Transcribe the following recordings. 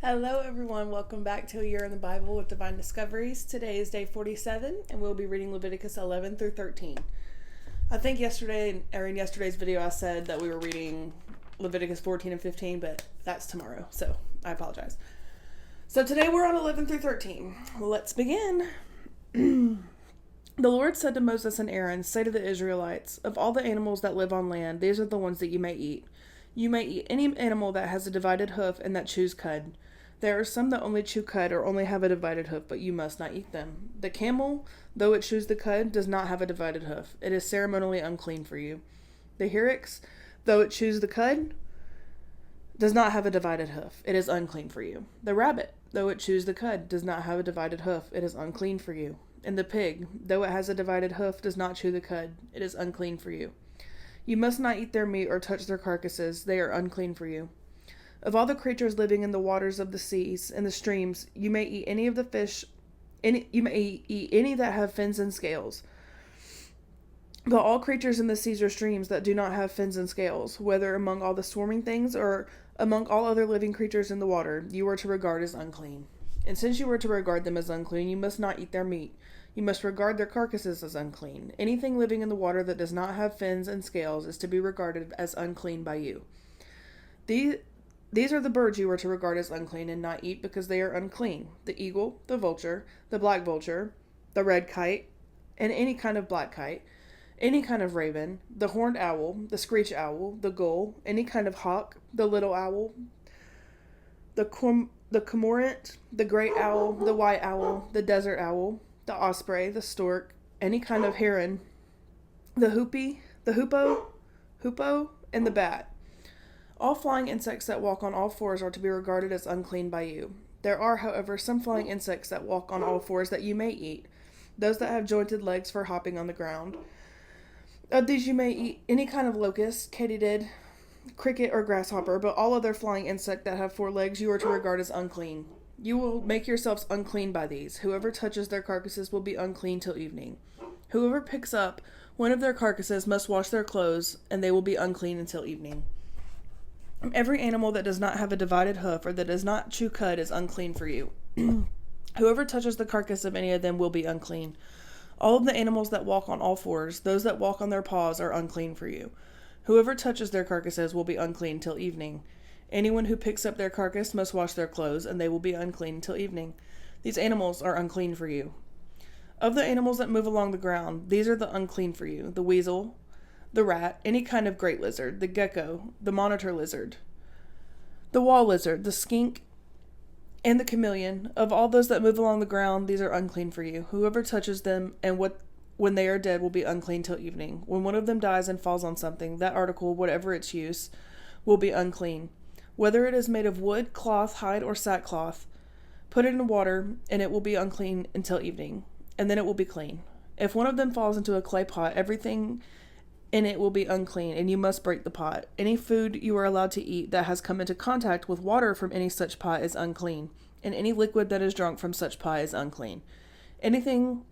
Hello, everyone. Welcome back to A Year in the Bible with Divine Discoveries. Today is day 47, and we'll be reading Leviticus 11 through 13. I think in yesterday's video, I said that we were reading Leviticus 14 and 15, but that's tomorrow, so I apologize. So today we're on 11 through 13. Let's begin. The Lord said to Moses and Aaron, "Say to the Israelites, of all the animals that live on land, these are the ones that you may eat. You may eat any animal that has a divided hoof and that chews cud. There are some that only chew cud or only have a divided hoof, but you must not eat them. The camel, though it chews the cud, does not have a divided hoof. It is ceremonially unclean for you. The hyrax, though it chews the cud, does not have a divided hoof. It is unclean for you. The rabbit, though it chews the cud, does not have a divided hoof. It is unclean for you. And the pig, though it has a divided hoof, does not chew the cud. It is unclean for you. You must not eat their meat or touch their carcasses. They are unclean for you. Of all the creatures living in the waters of the seas and the streams, you may eat any of the fish. You may eat any that have fins and scales. But all creatures in the seas or streams that do not have fins and scales, whether among all the swarming things or among all other living creatures in the water, you are to regard as unclean. And since you are to regard them as unclean, you must not eat their meat. You must regard their carcasses as unclean. Anything living in the water that does not have fins and scales is to be regarded as unclean by you. These are the birds you are to regard as unclean and not eat because they are unclean: the eagle, the vulture, the black vulture, the red kite, and any kind of black kite, any kind of raven, the horned owl, the screech owl, the gull, any kind of hawk, the little owl, the cormorant, the great owl, the white owl, the desert owl, the osprey, the stork, any kind of heron, the hoopoe, and the bat. All flying insects that walk on all fours are to be regarded as unclean by you. There are, however, some flying insects that walk on all fours that you may eat, those that have jointed legs for hopping on the ground. Of these you may eat any kind of locust, katydid, cricket, or grasshopper, but all other flying insect that have 4 legs you are to regard as unclean. You will make yourselves unclean by these. Whoever touches their carcasses will be unclean till evening. Whoever picks up one of their carcasses must wash their clothes, and they will be unclean until evening. Every animal that does not have a divided hoof or that does not chew cud is unclean for you. Whoever touches the carcass of any of them will be unclean. All of the animals that walk on all fours, those that walk on their paws, are unclean for you. Whoever touches their carcasses will be unclean till evening. Anyone who picks up their carcass must wash their clothes, and they will be unclean till evening. These animals are unclean for you. Of the animals that move along the ground, these are the unclean for you: the weasel, the rat, any kind of great lizard, the gecko, the monitor lizard, the wall lizard, the skink, and the chameleon. Of all those that move along the ground, these are unclean for you. Whoever touches them and when they are dead will be unclean till evening. When one of them dies and falls on something, that article, whatever its use, will be unclean. Whether it is made of wood, cloth, hide, or sackcloth, put it in water, and it will be unclean until evening, and then it will be clean. If one of them falls into a clay pot, everything in it will be unclean, and you must break the pot. Any food you are allowed to eat that has come into contact with water from any such pot is unclean, and any liquid that is drunk from such pot is unclean. Anything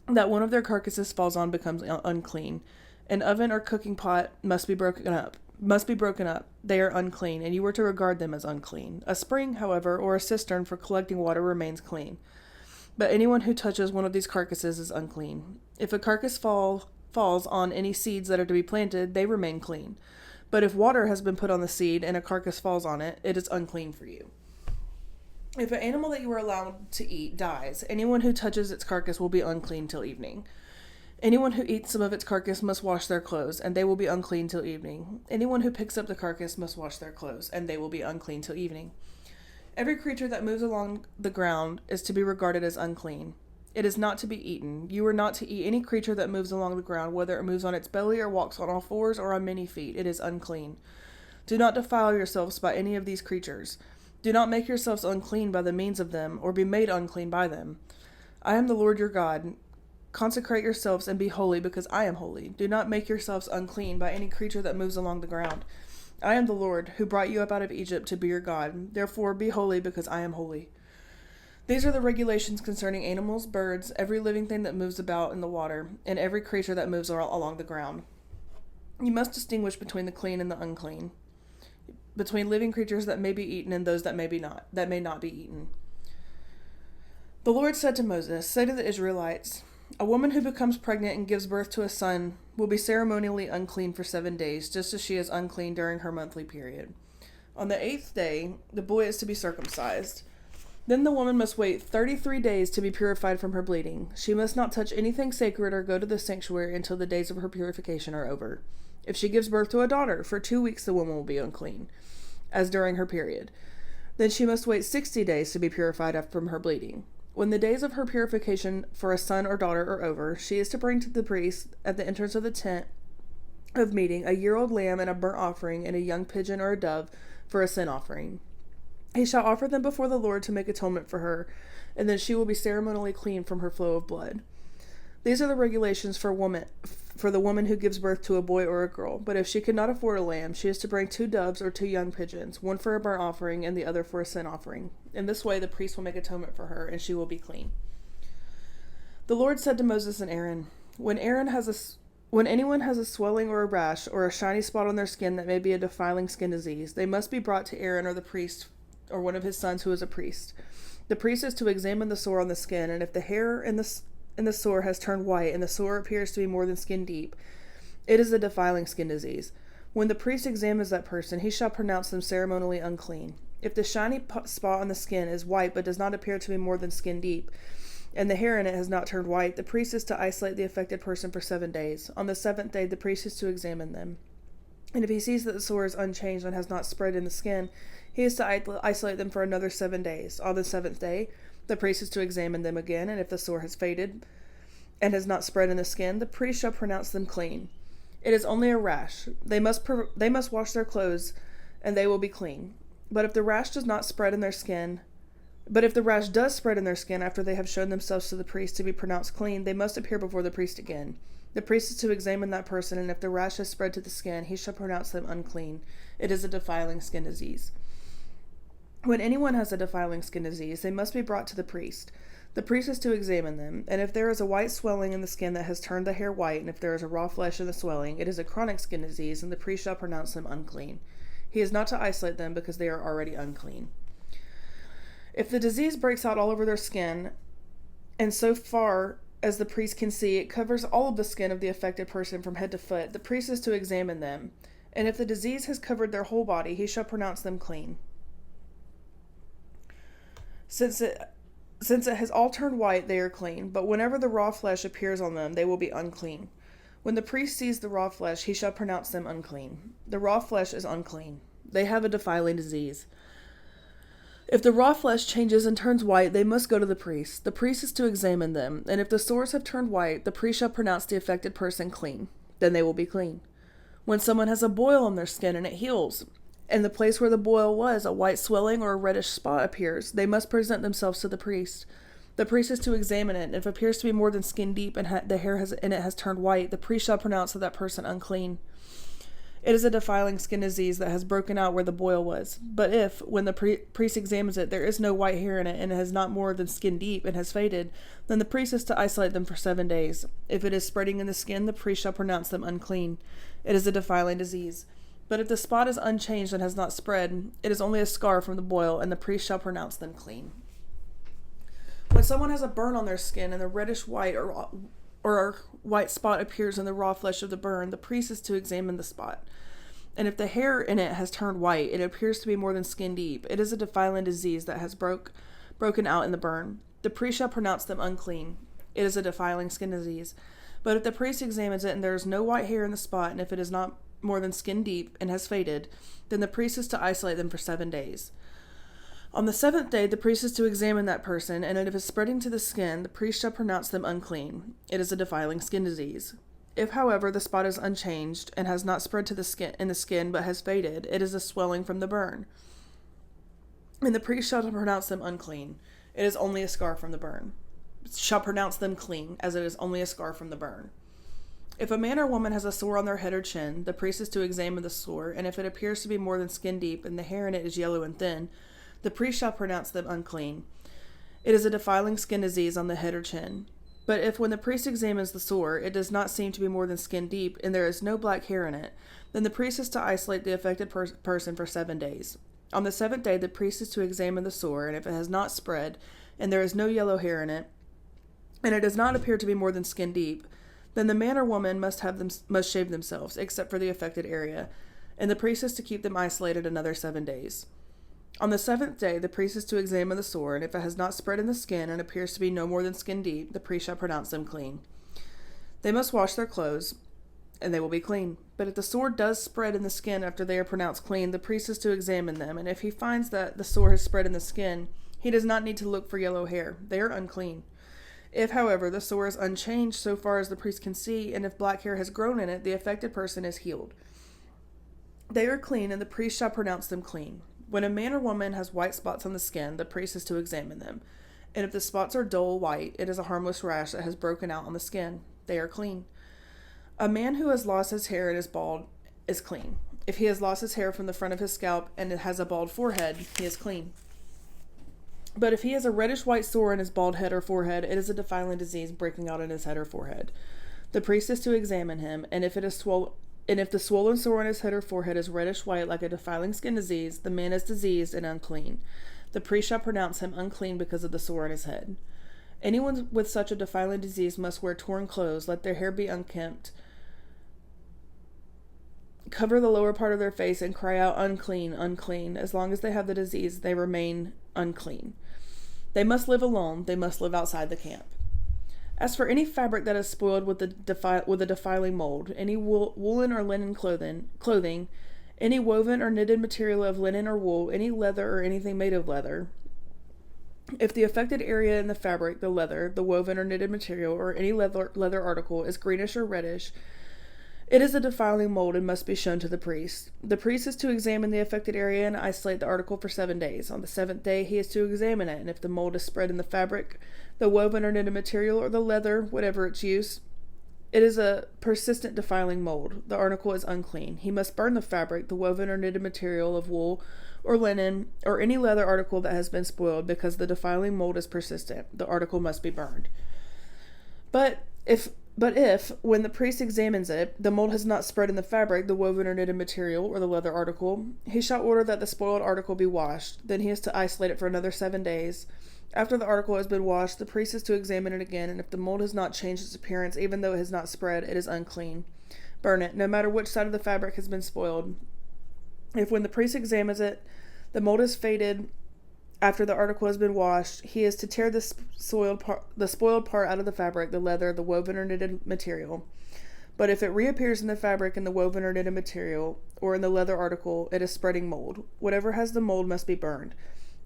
that one of their carcasses falls on becomes unclean. An oven or cooking pot must be broken up. They are unclean, and you are to regard them as unclean. A spring, however, or a cistern for collecting water remains clean. But anyone who touches one of these carcasses is unclean. If a carcass falls on any seeds that are to be planted, they remain clean. But if water has been put on the seed and a carcass falls on it, it is unclean for you. If an animal that you are allowed to eat dies, anyone who touches its carcass will be unclean till evening. Anyone who eats some of its carcass must wash their clothes, and they will be unclean till evening. Anyone who picks up the carcass must wash their clothes, and they will be unclean till evening. Every creature that moves along the ground is to be regarded as unclean. It is not to be eaten. You are not to eat any creature that moves along the ground, whether it moves on its belly or walks on all fours or on many feet. It is unclean. Do not defile yourselves by any of these creatures. Do not make yourselves unclean by the means of them, or be made unclean by them. I am the Lord your God. Consecrate yourselves and be holy, because I am holy. Do not make yourselves unclean by any creature that moves along the ground. I am the Lord, who brought you up out of Egypt to be your God. Therefore be holy, because I am holy. These are the regulations concerning animals, birds, every living thing that moves about in the water, and every creature that moves along the ground. You must distinguish between the clean and the unclean. between living creatures that may be eaten and those that may not be eaten. The Lord said to Moses, "Say to the Israelites, a woman who becomes pregnant and gives birth to a son will be ceremonially unclean for 7 days, just as she is unclean during her monthly period. On the 8th day, the boy is to be circumcised. Then the woman must wait 33 days to be purified from her bleeding. She must not touch anything sacred or go to the sanctuary until the days of her purification are over. If she gives birth to a daughter, for 2 weeks the woman will be unclean, as during her period. Then she must wait 60 days to be purified from her bleeding. When the days of her purification for a son or daughter are over, she is to bring to the priest at the entrance of the tent of meeting a year-old lamb and a burnt offering and a young pigeon or a dove for a sin offering. He shall offer them before the Lord to make atonement for her, and then she will be ceremonially clean from her flow of blood. These are the regulations for the woman who gives birth to a boy or a girl. But if she cannot afford a lamb, she is to bring 2 doves or 2 young pigeons, one for a burnt offering and the other for a sin offering. In this way the priest will make atonement for her, and she will be clean." The Lord said to Moses and Aaron, When anyone has a swelling or a rash or a shiny spot on their skin that may be a defiling skin disease, they must be brought to Aaron or the priest or one of his sons who is a priest. The priest is to examine the sore on the skin, and if the hair in the sore has turned white and the sore appears to be more than skin deep, it is a defiling skin disease. When the priest examines that person, he shall pronounce them ceremonially unclean. If the shiny spot on the skin is white but does not appear to be more than skin deep, and the hair in it has not turned white, the priest is to isolate the affected person for 7 days. On the 7th day, the priest is to examine them. And if he sees that the sore is unchanged and has not spread in the skin, he is to isolate them for another 7 days. On the 7th day, the priest is to examine them again, and if the sore has faded and has not spread in the skin, the priest shall pronounce them clean. It is only a rash. They must wash their clothes, and they will be clean. But if the rash does spread in their skin after they have shown themselves to the priest to be pronounced clean, they must appear before the priest again. The priest is to examine that person, and if the rash has spread to the skin, he shall pronounce them unclean. It is a defiling skin disease. When anyone has a defiling skin disease, they must be brought to the priest. The priest is to examine them, and if there is a white swelling in the skin that has turned the hair white, and if there is a raw flesh in the swelling, it is a chronic skin disease, and the priest shall pronounce them unclean. He is not to isolate them because they are already unclean. If the disease breaks out all over their skin, and so far as the priest can see, it covers all of the skin of the affected person from head to foot, the priest is to examine them, and if the disease has covered their whole body, he shall pronounce them clean. Since it has all turned white, they are clean, but whenever the raw flesh appears on them, they will be unclean. When the priest sees the raw flesh, he shall pronounce them unclean. The raw flesh is unclean. They have a defiling disease. If the raw flesh changes and turns white, they must go to the priest. The priest is to examine them, and if the sores have turned white, the priest shall pronounce the affected person clean. Then they will be clean. When someone has a boil on their skin and it heals, and the place where the boil was, a white swelling or a reddish spot appears, they must present themselves to the priest. The priest is to examine it, and if it appears to be more than skin deep and the hair in it has turned white, the priest shall pronounce that person unclean. It is a defiling skin disease that has broken out where the boil was. But if, when the priest examines it, there is no white hair in it and it has not more than skin deep and has faded, then the priest is to isolate them for 7 days. If it is spreading in the skin, the priest shall pronounce them unclean. It is a defiling disease. But if the spot is unchanged and has not spread, it is only a scar from the boil, and the priest shall pronounce them clean. When someone has a burn on their skin and a reddish white or white spot appears in the raw flesh of the burn, the priest is to examine the spot. And if the hair in it has turned white, it appears to be more than skin deep. It is a defiling disease that has broken out in the burn. The priest shall pronounce them unclean. It is a defiling skin disease. But if the priest examines it and there is no white hair in the spot, and if it is not more than skin deep and has faded, then the priest is to isolate them for 7 days. On the 7th day, the priest is to examine that person, and if it is spreading to the skin, the priest shall pronounce them unclean. It is a defiling skin disease. If, however, the spot is unchanged and has not spread to the skin but has faded, it is a swelling from the burn, and the priest shall pronounce them unclean. It is only a scar from the burn. Shall pronounce them clean, as it is only a scar from the burn. If a man or woman has a sore on their head or chin, the priest is to examine the sore, and if it appears to be more than skin deep and the hair in it is yellow and thin, the priest shall pronounce them unclean. It is a defiling skin disease on the head or chin. But if when the priest examines the sore, it does not seem to be more than skin deep, and there is no black hair in it, then the priest is to isolate the affected person for 7 days. On the 7th day, the priest is to examine the sore, and if it has not spread, and there is no yellow hair in it, and it does not appear to be more than skin deep, then the man or woman must shave themselves, except for the affected area, and the priest is to keep them isolated another 7 days. On the 7th day, the priest is to examine the sore, and if it has not spread in the skin and appears to be no more than skin deep, the priest shall pronounce them clean. They must wash their clothes, and they will be clean. But if the sore does spread in the skin after they are pronounced clean, the priest is to examine them, and if he finds that the sore has spread in the skin, he does not need to look for yellow hair. They are unclean. If, however, the sore is unchanged so far as the priest can see, and if black hair has grown in it, the affected person is healed. They are clean, and the priest shall pronounce them clean. When a man or woman has white spots on the skin, the priest is to examine them. And if the spots are dull white, it is a harmless rash that has broken out on the skin. They are clean. A man who has lost his hair and is bald is clean. If he has lost his hair from the front of his scalp and it has a bald forehead, he is clean. But if he has a reddish-white sore in his bald head or forehead, it is a defiling disease breaking out in his head or forehead. The priest is to examine him, and if the swollen sore on his head or forehead is reddish-white like a defiling skin disease, the man is diseased and unclean. The priest shall pronounce him unclean because of the sore on his head. Anyone with such a defiling disease must wear torn clothes, let their hair be unkempt, cover the lower part of their face, and cry out, unclean, unclean. As long as they have the disease, they remain unclean. They must live alone. They must live outside the camp. As for any fabric that is spoiled with a defiling mold, any woolen or linen clothing, any woven or knitted material of linen or wool, any leather or anything made of leather, if the affected area in the fabric, the leather, the woven or knitted material, or any leather article is greenish or reddish, it is a defiling mold and must be shown to the priest. The priest is to examine the affected area and isolate the article for 7 days. On the 7th day, he is to examine it, and if the mold is spread in the fabric, the woven or knitted material, or the leather, whatever its use, it is a persistent defiling mold. The article is unclean. He must burn the fabric, the woven or knitted material of wool or linen, or any leather article that has been spoiled, because the defiling mold is persistent. The article must be burned. But if, when the priest examines it, the mold has not spread in the fabric, the woven or knitted material, or the leather article, he shall order that the spoiled article be washed. Then he is to isolate it for another 7 days. After the article has been washed, the priest is to examine it again, and if the mold has not changed its appearance, even though it has not spread, it is unclean. Burn it, no matter which side of the fabric has been spoiled. If when the priest examines it, the mold has faded after the article has been washed, he is to tear the spoiled part out of the fabric, the leather, the woven or knitted material. But if it reappears in the fabric, in the woven or knitted material, or in the leather article, it is spreading mold. Whatever has the mold must be burned.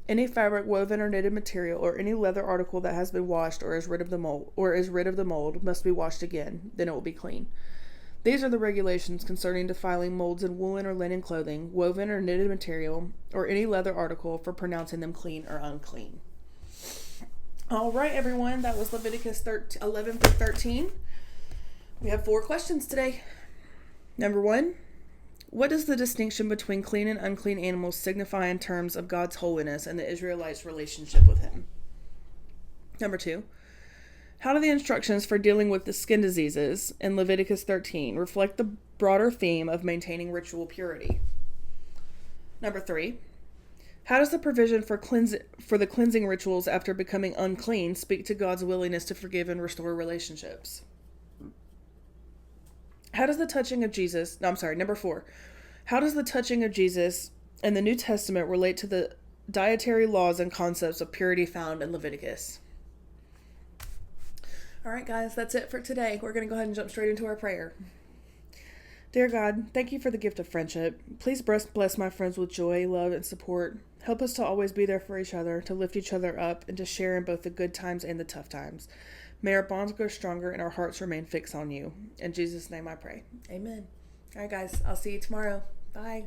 Any fabric, woven or knitted material, or any leather article that has been washed or is rid of the mold must be washed again. Then it will be clean. These are the regulations concerning defiling molds in woolen or linen clothing, woven or knitted material, or any leather article, for pronouncing them clean or unclean. All right, everyone, that was Leviticus 11 through 13. We have 4 questions today. Number 1, what does the distinction between clean and unclean animals signify in terms of God's holiness and the Israelites' relationship with him? Number 2, how do the instructions for dealing with the skin diseases in Leviticus 13 reflect the broader theme of maintaining ritual purity? Number 3, how does the provision for the cleansing rituals after becoming unclean speak to God's willingness to forgive and restore relationships? Number 4, how does the touching of Jesus in the New Testament relate to the dietary laws and concepts of purity found in Leviticus? All right, guys, that's it for today. We're going to go ahead and jump straight into our prayer. Dear God, thank you for the gift of friendship. Please bless my friends with joy, love, and support. Help us to always be there for each other, to lift each other up, and to share in both the good times and the tough times. May our bonds grow stronger and our hearts remain fixed on you. In Jesus' name I pray. Amen. All right, guys, I'll see you tomorrow. Bye.